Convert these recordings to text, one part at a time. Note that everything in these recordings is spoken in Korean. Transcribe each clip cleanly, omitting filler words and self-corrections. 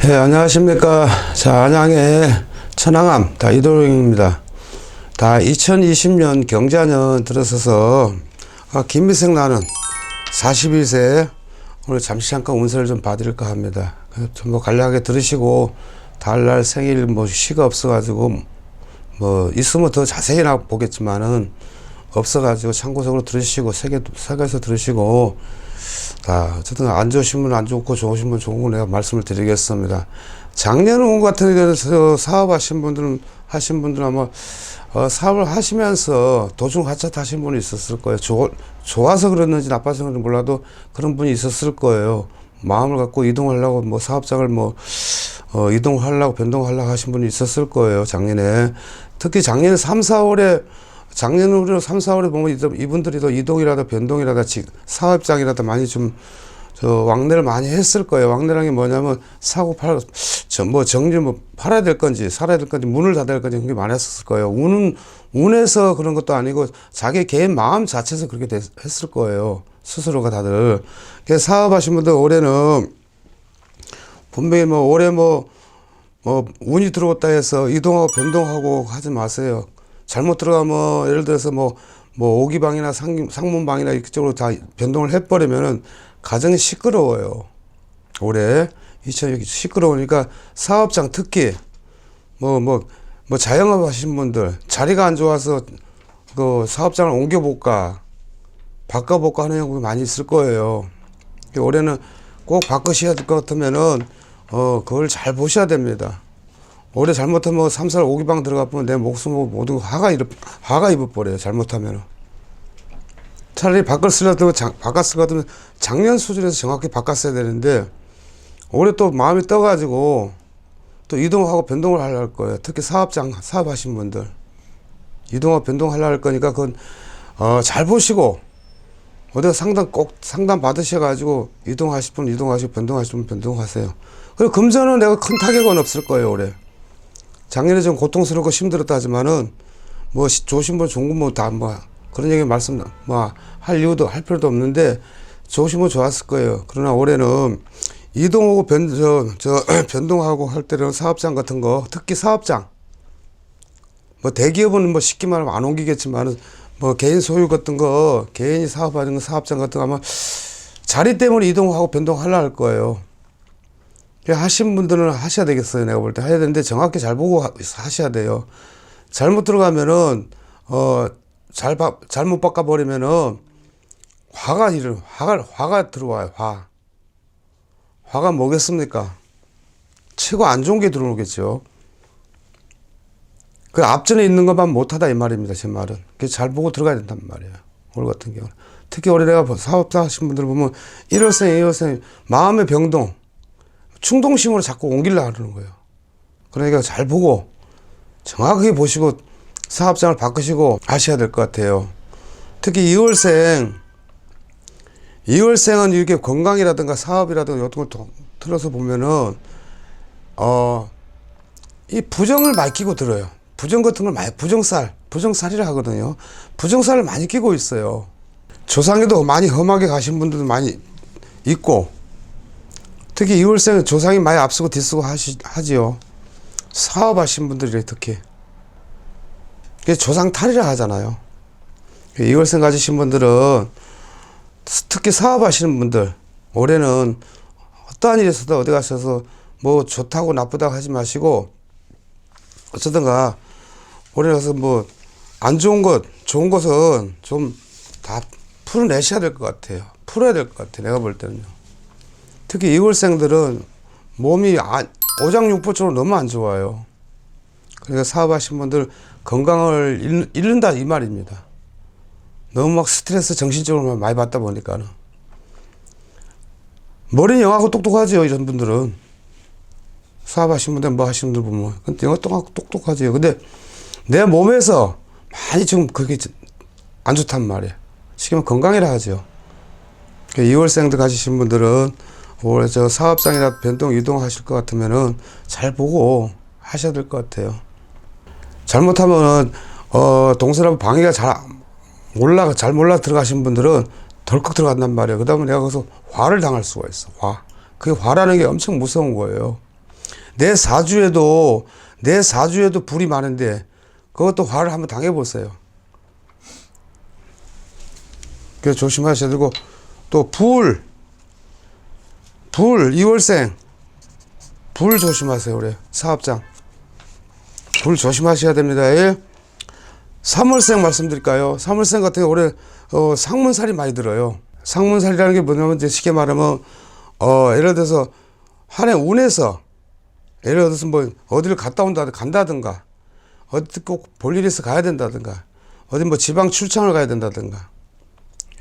네, 안녕하십니까. 자, 안양의 천왕암 다 이도령입니다. 다 2020년 경자년 들어서서 김미생 나는 41세 오늘 잠시 잠깐 운세를 좀 봐드릴까 합니다. 뭐 간략하게 들으시고 다음날 생일 뭐 시가 없어가지고 뭐 있으면 더 자세히 나 보겠지만은 없어가지고 참고적으로 들으시고 새겨서 들으시고 어쨌든 안 좋으신 분은 안 좋고 좋으신 분은 좋은 거 내가 말씀을 드리겠습니다. 작년 운 같은 경우는 사업하신 분들은 아마 사업을 하시면서 도중 하차하신 분이 있었을 거예요. 좋아서 그랬는지 나빠서 그런지 몰라도 그런 분이 있었을 거예요. 마음을 갖고 이동하려고 뭐 사업장을 이동하려고 변동하려고 하신 분이 있었을 거예요. 작년에. 특히 작년에 3, 4월에 작년으로 3, 4월에 보면 이분들이 더 이동이라도 변동이라도 사업장이라도 많이 왕래를 많이 했을 거예요. 왕래라는 게 뭐냐면 정리 팔아야 될 건지 살아야 될 건지 문을 닫아야 될 건지 그게 많았을 거예요. 운에서 그런 것도 아니고 자기 개인 마음 자체에서 그렇게 했을 거예요. 스스로가 다들. 그래서 사업하신 분들 올해는 분명히 올해 운이 들어왔다 해서 이동하고 변동하고 하지 마세요. 잘못 들어가면 예를 들어서 오기방이나 상문방이나 이쪽으로 다 변동을 해버리면은 가정이 시끄러워요. 올해 2006 시끄러우니까 사업장 특히 자영업 하신 분들 자리가 안 좋아서 그 사업장을 옮겨볼까 바꿔볼까 하는 경우가 많이 있을 거예요. 올해는 꼭 바꾸셔야 될 것 같으면은 그걸 잘 보셔야 됩니다. 올해 잘못하면 3, 4월 오기방 들어가 보면 내 목숨 모든 화가 입어버려요. 잘못하면. 차라리 바꿨을 것 같으면 작년 수준에서 정확히 바꿨어야 되는데 올해 또 마음이 떠가지고 또 이동하고 변동을 하려고 할 거예요. 특히 사업하신 분들. 이동하고 변동하려고 할 거니까 그건 잘 보시고 어디가 상담 받으셔가지고 이동하실 분 이동하시고 변동하실 분 변동하세요. 그리고 금전은 내가 큰 타격은 없을 거예요. 올해. 작년에 좀 고통스럽고 힘들었다 하지만은 좋으신 분 좋은 분 다 그런 얘기 할 이유도 할 필요도 없는데 좋으신 분 좋았을 거예요. 그러나 올해는 이동하고 변동하고 할 때는 사업장 같은 거 특히 사업장 대기업은 쉽게 말하면 안 옮기겠지만은 개인 소유 같은 거 개인이 사업하는 거 사업장 같은 거 아마 자리 때문에 이동하고 변동하려 할 거예요. 하신 분들은 하셔야 되겠어요. 내가 볼 때 해야 되는데 정확히 잘 보고 하셔야 돼요. 잘못 들어가면은 잘못 바꿔버리면은 화가 들어와요. 화가 뭐겠습니까? 최고 안 좋은 게 들어오겠죠. 그 앞전에 있는 것만 못하다 이 말입니다. 제 말은. 그래서 잘 보고 들어가야 된단 말이에요. 올 같은 경우는. 특히 올해 내가 사업자 하신 분들 보면 1월생, 2월생 마음의 병동 충동심으로 자꾸 옮기려고 하는 거예요. 그러니까 잘 보고 정확하게 보시고 사업장을 바꾸시고 하셔야 될 것 같아요. 특히 2월생은 이렇게 건강이라든가 사업이라든가 이런 걸 틀어서 보면은 이 부정을 많이 끼고 들어요. 부정 같은 걸 많이 부정살이라 하거든요. 부정살을 많이 끼고 있어요. 조상에도 많이 험하게 가신 분들도 많이 있고 특히 2월생은 조상이 많이 앞서고 뒤서고 하지요. 사업하신 분들이 특히. 조상 탈이라 하잖아요. 2월생 가지신 분들은 특히 사업하시는 분들 올해는 어떠한 일이 있어도 어디 가셔서 좋다고 나쁘다고 하지 마시고 어쩌든가 올해 가서 안 좋은 것 좋은 것은 좀 다 풀어내셔야 될 것 같아요. 풀어야 될 것 같아요. 내가 볼 때는요. 특히 2월생들은 몸이 오장육부처럼 너무 안 좋아요. 그러니까 사업하신 분들 건강을 잃는다 이 말입니다. 너무 스트레스 정신적으로 많이 받다 보니까는. 머리는 영하고 똑똑하죠. 이런 분들은. 사업하신 분들 하시는 분들 보면. 근데 영하 똑똑하죠. 근데 내 몸에서 많이 좀 그게 안 좋단 말이에요. 쉽게 말하면 건강이라 하죠. 2월생들 가지신 분들은 올해 사업장이나 변동 이동하실 것 같으면은 잘 보고 하셔야 될 것 같아요. 잘못하면은 동서남 방해가 잘 몰라 들어가신 분들은 덜컥 들어간단 말이에요. 그 다음에 내가 거기서 화를 당할 수가 있어. 그게 화라는 게 엄청 무서운 거예요. 내 사주에도 불이 많은데 그것도 화를 한번 당해보세요. 그래서 조심하셔야 되고, 또 불 2월생 불 조심하세요. 그래 사업장 불 조심하셔야 됩니다. 예? 3월생 말씀드릴까요? 3월생 같은 경우 올해 상문살이 많이 들어요. 상문살이라는 게 뭐냐면 이제 쉽게 말하면 예를 들어서 한 해 운에서 예를 들어서 뭐 어디를 간다든가 어디 꼭 볼 일이 있어 가야 된다든가 어디 뭐 지방 출장을 가야 된다든가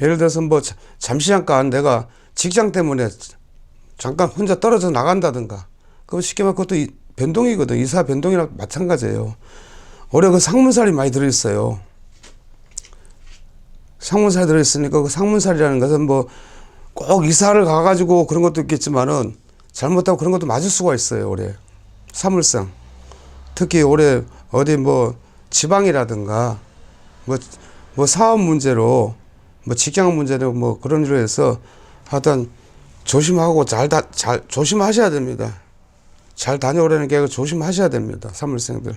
예를 들어서 뭐 잠시 잠깐 내가 직장 때문에 잠깐 혼자 떨어져 나간다든가 그거 쉽게 말하면 그것도 변동이거든. 이사 변동이랑 마찬가지예요. 올해 그 상문살이 많이 들어있어요. 상문살이 들어있으니까 그 상문살이라는 것은 뭐 꼭 이사를 가가지고 그런 것도 있겠지만은 잘못하고 그런 것도 맞을 수가 있어요. 올해 사물상 특히 올해 어디 뭐 지방이라든가 뭐 사업 문제로 뭐 직장 문제로 뭐 그런 일로 해서 하여튼 조심하고 잘 조심하셔야 됩니다. 잘 다녀오라는 게 조심하셔야 됩니다. 사물생들.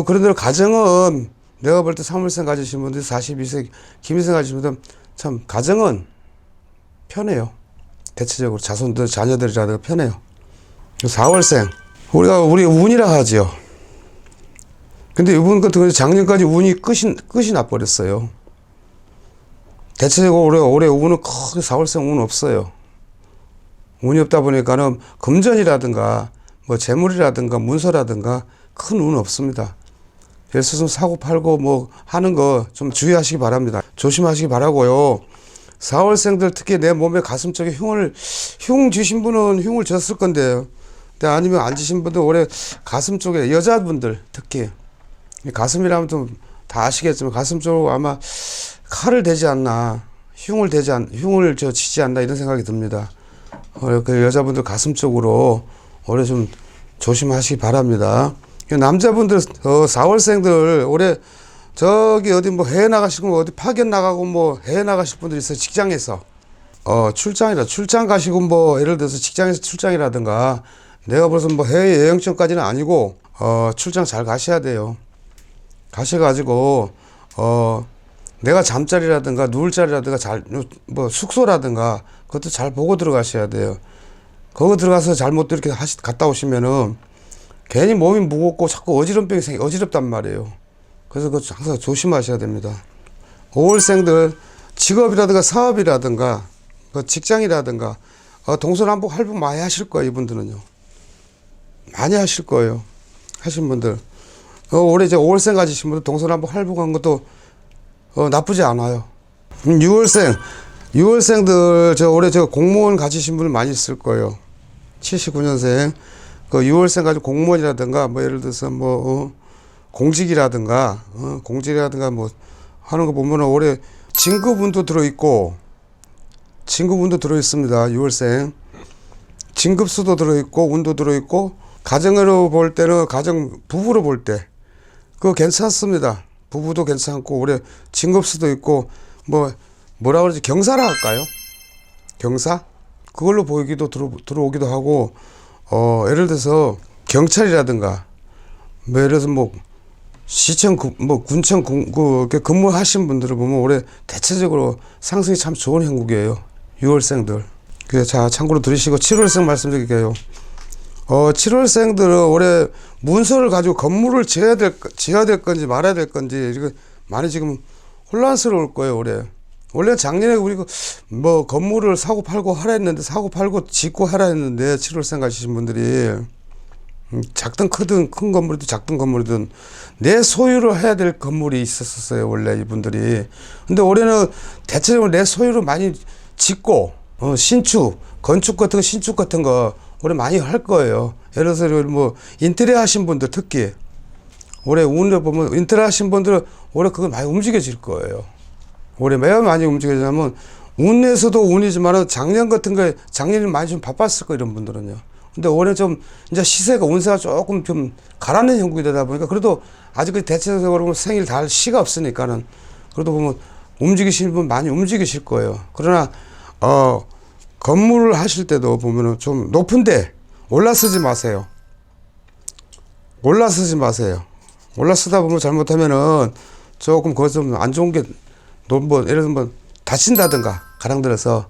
그런데 가정은 내가 볼 때 사물생 가지신 분들 42세 김희생 가지신 분들 참 가정은 편해요. 대체적으로 자녀들이라든가 편해요. 4월생 우리 운이라 하죠. 근데 이분 같은 경우는 작년까지 운이 끝이 나버렸어요. 대체적으로 올해 운은 크게 4월생 운은 없어요. 운이 없다 보니까는 금전이라든가 뭐 재물이라든가 문서라든가 큰 운은 없습니다. 그래서 좀 사고 팔고 뭐 하는 거 좀 주의하시기 바랍니다. 조심하시기 바라고요. 4월생들 특히 내 몸의 가슴 쪽에 흉 지신 분은 흉을 졌을 건데요. 근데 아니면 안 지신 분들 올해 가슴 쪽에 여자분들 특히 가슴이라면 좀 다 아시겠지만 가슴 쪽으로 아마 칼을 대지 않나 흉을 지지 않나 이런 생각이 듭니다. 그 여자분들 가슴 쪽으로 올해 좀 조심하시기 바랍니다. 남자분들 4월생들 올해 저기 어디 뭐 해외 나가시고 어디 파견 나가고 뭐 해외 나가실 분들 있어요. 직장에서 출장 가시고 뭐 예를 들어서 직장에서 출장이라든가 내가 벌써 뭐 해외 여행청까지는 아니고 출장 잘 가셔야 돼요. 가셔가지고 내가 잠자리라든가 누울 자리라든가 뭐 숙소라든가 그것도 잘 보고 들어가셔야 돼요. 거기 들어가서 잘못 이렇게 갔다 오시면은 괜히 몸이 무겁고 자꾸 어지럽단 말이에요. 그래서 그거 항상 조심하셔야 됩니다. 5월생들 직업이라든가 사업이라든가 직장이라든가 동서남북 할부 많이 하실 거예요. 이분들은요. 많이 하실 거예요. 하신 분들. 올해 이제 5월생 가지신 분들 동서남북 할부 간 것도 나쁘지 않아요. 6월생들 올해 공무원 가지신 분 많이 있을 거예요. 79년생. 그 6월생 가지고 공무원이라든가 뭐 예를 들어서 뭐 공직이라든가 뭐 하는 거 보면 올해 진급운도 들어있고 진급운도 들어있습니다. 6월생 진급수도 들어있고 운도 들어있고 가정으로 볼 때는 부부로 볼 때 그거 괜찮습니다. 부부도 괜찮고 올해 진급수도 있고 뭐라 그러지 경사라 할까요? 경사? 그걸로 들어오기도 하고 예를 들어서 경찰이라든가 뭐 예를 들어서 뭐 시청 군청 근무하신 분들을 보면 올해 대체적으로 상승이 참 좋은 형국이에요. 6월생들. 자 참고로 들으시고 7월생 말씀드릴게요. 7월생들은 올해 문서를 가지고 건물을 지어야 될 건지 말아야 될 건지 이거 많이 지금 혼란스러울 거예요. 올해. 원래 작년에 우리 뭐 건물을 사고 팔고 하라 했는데 사고 팔고 짓고 하라 했는데 7월생 가시신 분들이 작든 크든 큰 건물이든 작든 건물이든 내 소유로 해야 될 건물이 있었어요. 원래 이분들이. 근데 올해는 대체적으로 내 소유로 많이 짓고 건축 같은 거 올해 많이 할 거예요. 예를 들어서 뭐 인테리어 하신 분들 특히 올해 운을 보면 인테리어 하신 분들은 올해 그거 많이 움직여질 거예요. 올해 매우 많이 움직여지냐면 운에서도 운이지만은 작년에 많이 좀 바빴을 거예요. 이런 분들은요. 근데 올해 좀 이제 운세가 조금 좀 가라앉는 형국이 되다 보니까 그래도 아직까지 대체적으로 생일 달 시가 없으니까는 그래도 보면 움직이시는 분 많이 움직이실 거예요. 그러나 건물을 하실 때도 보면은 좀 높은데 올라 쓰지 마세요. 올라 쓰지 마세요. 올라 쓰다 보면 잘못하면은 조금 그거 좀 안 좋은 게, 뭐, 예를 들면 뭐 다친다든가, 가령 들어서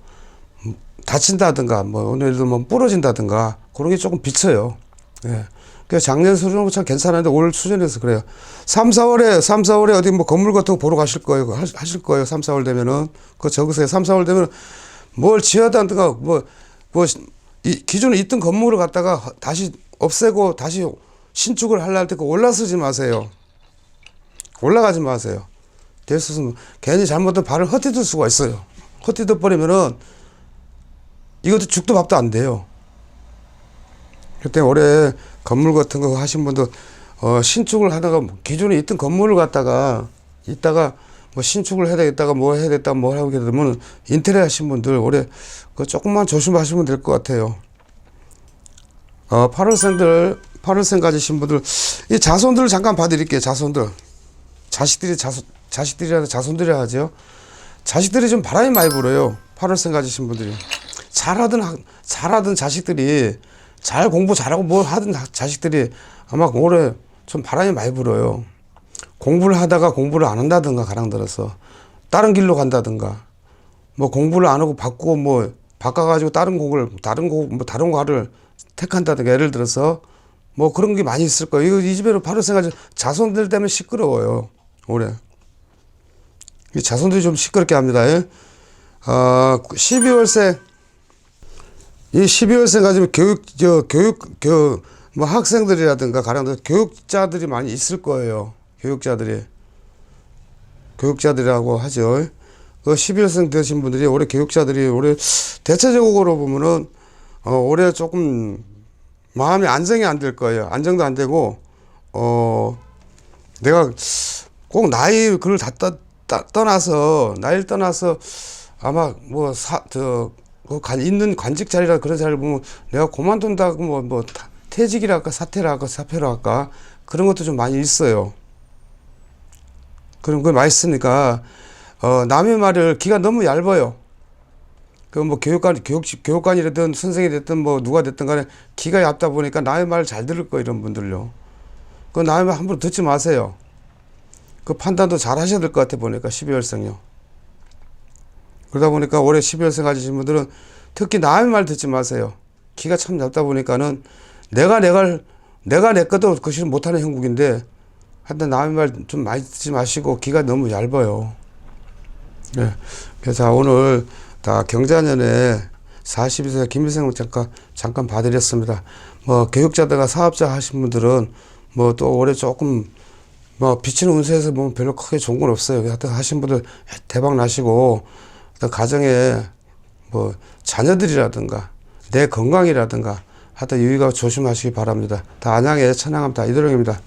다친다든가, 뭐, 예를 들면 뭐 부러진다든가, 그런 게 조금 비쳐요. 예. 그 작년 수준은 참 괜찮았는데 올 수준에서 그래요. 3, 4월에 어디 뭐 건물 같은 거 보러 가실 거예요. 하실 거예요. 3, 4월 되면은. 그거 적으세요. 3, 4월 되면 뭘 지어다든가, 이 기존에 있던 건물을 갖다가 다시 없애고 다시 신축을 하려할 때 올라 쓰지 마세요. 올라가지 마세요. 됐으면 괜히 잘못된 발을 헛디딜 수가 있어요. 헛디뎌 버리면은 이것도 죽도 밥도 안 돼요. 그때 올해 건물 같은 거 하신 분들 신축을 하다가 기존에 있던 건물을 갖다가 있다가 뭐 신축을 해야 되겠다가 뭐 해야 되겠다 뭐 하게 되면 인테리어 하신 분들 올해 그 조금만 조심하시면 될 것 같아요. 8월생 가지신 분들 이 자손들 잠깐 봐드릴게요. 자손들 자손들이 하죠. 자식들이 좀 바람이 많이 불어요. 8월생 가지신 분들이 잘하던 자식들이 잘 공부 잘하고 뭘 하던 자식들이 아마 올해 좀 바람이 많이 불어요. 공부를 하다가 공부를 안 한다든가 가랑 들어서 다른 길로 간다든가 뭐 공부를 안 하고 바꾸고 뭐 바꿔가지고 다른 과를 택한다든가 예를 들어서 뭐 그런 게 많이 있을 거예요. 이 집에는 8월생 가지 자손들 때문에 시끄러워요. 올해 이 자손들이 좀 시끄럽게 합니다. 12월생 이 12월생 가지고 뭐 학생들이라든가 가령 교육자들이 많이 있을 거예요. 교육자들이라고 하죠. 그 12월생 되신 분들이 올해 교육자들이 올해 대체적으로 보면은 올해 조금 마음이 안정이 안 될 거예요. 안정도 안 되고 내가 꼭 나이 그걸 다 떠나서 나이를 떠나서 아마 뭐 있는 관직 자리라 그런 자리를 보면 내가 그만둔다고 뭐 퇴직이라 할까 사퇴라 할까 그런 것도 좀 많이 있어요. 그런 거 많이 있으니까 남의 말을 귀가 너무 얇아요. 그 뭐 교육관이라든 선생이 됐든 뭐 누가 됐든 간에 귀가 얇다 보니까 남의 말을 잘 들을 거예요. 이런 분들요. 그 남의 말 함부로 듣지 마세요. 그 판단도 잘 하셔야 될 것 같아 보니까 12월생요. 그러다 보니까 올해 12월생 가지신 분들은 특히 남의 말 듣지 마세요. 귀가 참 얇다 보니까는 내가 내 것도 그 실은 못하는 형국인데 하여튼 남의 말 좀 많이 듣지 마시고 귀가 너무 얇아요. 네. 그래서 오늘 다 경자년에 42세 김일생 잠깐 봐드렸습니다. 뭐 교육자들과 사업자 하신 분들은 뭐 또 올해 조금 뭐 비치는 운세에서 보면 별로 크게 좋은 건 없어요. 하여튼 하신 분들 대박 나시고 가정에 뭐 자녀들이라든가 내 건강이라든가 하여튼 유의가 조심하시기 바랍니다. 다 안양의 천양함 다 이도령입니다.